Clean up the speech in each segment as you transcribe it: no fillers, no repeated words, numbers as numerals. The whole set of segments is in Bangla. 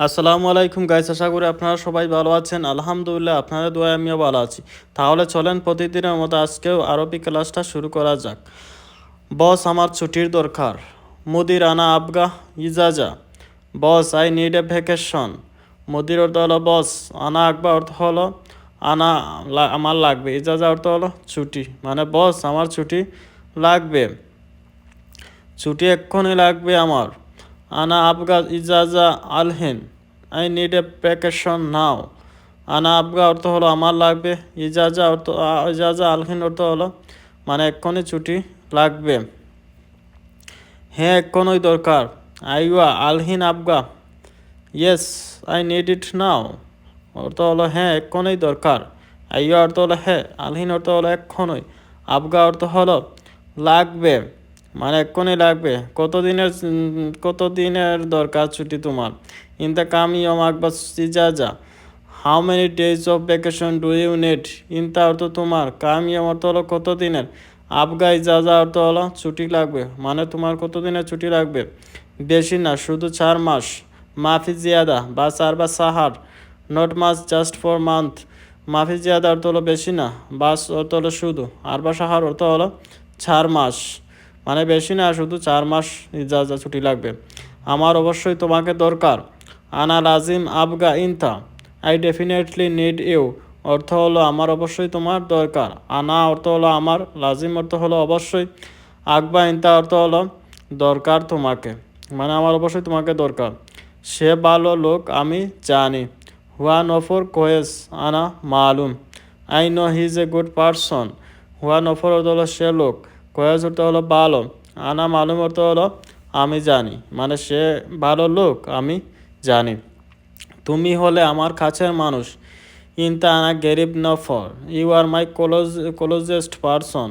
আসসালামু আলাইকুম গাইস, আশা করি আপনারা সবাই ভালো আছেন। আলহামদুলিল্লাহ, আপনাদের দোয়ায় আমিও ভালো আছি। তাহলে চলেন প্রতিদিনের মতো আজকেও আরবি ক্লাসটা শুরু করা যাক। বস, আমার ছুটির দরকার। মুদির, আনা আবগা ইজাজা। বস, আই নিড এ ভ্যাকেশন। মুদির অর্থ হলো বস, আনা আবগা অর্থ হলো আমার লাগবে, ইজাজা অর্থ হলো ছুটি। মানে বস, আমার ছুটি লাগবে, ছুটি এক্ষুনি লাগবে আমার। আনা আবগা ইজাজা আলহিন। আই নিড এ ভ্যাকেশন নাও। আনা আবগা অর্থ হলো আমার লাগবে, ইজাজা আলহিন অর্থ হলো মানে এক্ষুনি ছুটি লাগবে। হ্যাঁ, এক্ষুনি দরকার। আইওয়া আলহিন আবগা। Yes, I need it now অর্থ হলো হ্যাঁ, এক্ষুনি দরকার। আইওয়া অর্থ হলো হ্যাঁ, আলহিন অর্থ হলো এক্ষুনি, আবগা অর্থ হলো লাগবে, মানে এক্ষুনি লাগবে। কতদিনের দরকার ছুটি তোমার? ইন দ্য কামিং আকবা সিজাজা। How many days of vacation do you need? ইনতা অর্থ তোমার, কামিং অর্থ হলো কতদিনের, আবগা ইজাজা অর্থ হলো ছুটি লাগবে, মানে তোমার কতদিনের ছুটি লাগবে। বেশি না, শুধু 4 মাস। মাফি জিয়াদা বা 4 বা সাহার। Not much, just for month. মাফি জিয়াদা অর্থ হলো বেশি না, বাস অর্থ হলো শুধু, আর বা সাহার অর্থ হলো 4 মাস, মানে বেশি না, শুধু 4 মাস ইজাজা ছুটি লাগবে। আমার অবশ্যই তোমাকে দরকার। আনা লাজিম আবগা ইনতা। আই ডেফিনেটলি নিড ইউ অর্থ হলো আমার অবশ্যই তোমার দরকার। আনা অর্থ হলো আমার, লাজিম অর্থ হলো অবশ্যই, আকবা ইনতা অর্থ হলো দরকার তোমাকে, মানে আমার অবশ্যই তোমাকে দরকার। সে ভালো লোক, আমি জানি। হুয়া নফর কোয়েস আনা মালুম। I know he is a good person. হুয়া নফর অর্থ হলো সে লোক, কোয়েস অর্থ হলো ভালো, আনা মালুম অর্থ হলো আমি জানি, মানে সে ভালো লোক, আমি জানি। তুমি হলে আমার কাছের মানুষ। ইনতা আনা গেরিব নফর। You are my closest person.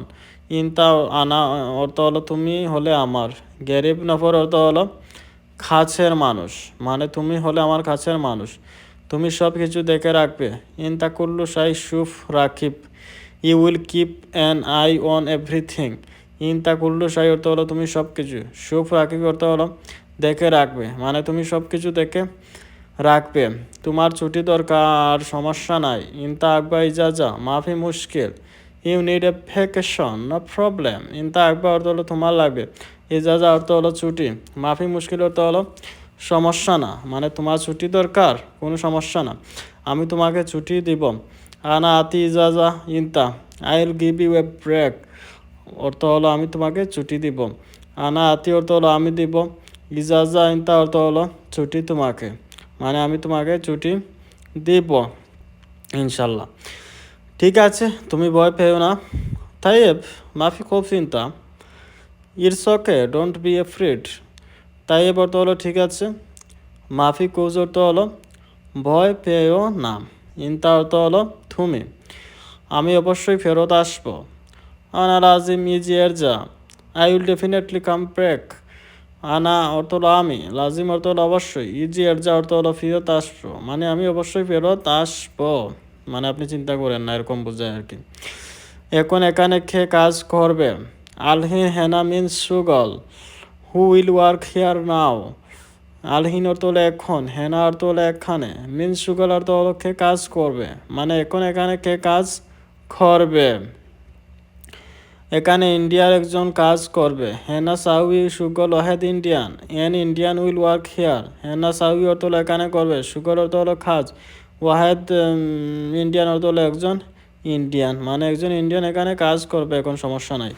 ইনতা আনা অর্থ হলো তুমি হলে আমার, গেরিব নফর অর্থ হলো কাছের মানুষ, মানে তুমি হলে আমার কাছের মানুষ। তুমি সব কিছু দেখে রাখবে। ইনতা কুল্লু শাই শুফ রাখিব। You will keep an eye on everything. ইনতা কুল্লু শাই অর্থ হলো তুমি সব কিছু, শুফ রাখিব অর্থ হলো দেখে রাখবে, মানে তুমি সব কিছু দেখে রাখবে। তোমার ছুটি দরকার, সমস্যা নাই। ইনতা আকবা ইজাজা মাফি মুশকিল। You need a vacation, no problem. ইনতা আকবা অর্থ হলো তোমার লাগবে, ইজাজা অর্থ হলো ছুটি, মাফি মুশকিল অর্থ হলো সমস্যা না, মানে তোমার ছুটি দরকার, কোনো সমস্যা না, আমি তোমাকে ছুটি দিব। আনা আতি ইজাজা ইনতা। I will give you a break অর্থ হলো আমি তোমাকে ছুটি দিব। আনা আতি অর্থ হলো আমি দিব, ইজাজা ইনতা অর্থ হলো ছুটি তোমাকে, মানে আমি তোমাকে ছুটি দিব ইনশাল্লাহ। ঠিক আছে, তুমি ভয় পেও না। তাইব, মাফি খুব চিন্তা। It's okay, don't be afraid. তাইব অর্থ হলো ঠিক আছে, মাফি কোজ অর্থ হলো ভয় পেও না, ইনতা অর্থ হলো তুমি, আমি অবশ্যই ফেরত আসবো। আনা লাজিম ইজি এরজা। I will definitely come back. আনা অর্থ হলো আমি, লাজিম অর্থ হলো অবশ্যই, ইজি এরজা অর্থ হলো ফেরত আসবো, মানে আমি অবশ্যই ফেরত আসবো, মানে আপনি চিন্তা করেন না, এরকম বোঝায় আর কি। এখন এখানে খেয়ে কাজ করবে। আলহিন হেনা মিন্স সুগল। Who will work here now. আলহিন অর্থ হলো এখন, হেনা অর্থ হলো এখানে, মিন্স সুগল অর্থ হলো কে কাজ করবে, মানে এখন এখানে কে কাজ করবে। এখানে ইন্ডিয়ার একজন কাজ করবে। হেনা সাউই সুগল ওয়াহেদ Indian. An Indian will work here. হেনা সাউই অর্থ হলো এখানে করবে, সুগল অর্থ হলো কাজ, ওয়াহেদ ইন্ডিয়ান অর্থ হলো একজন ইন্ডিয়ান, মানে একজন ইন্ডিয়ান এখানে কাজ করবে, এখন সমস্যা নাই।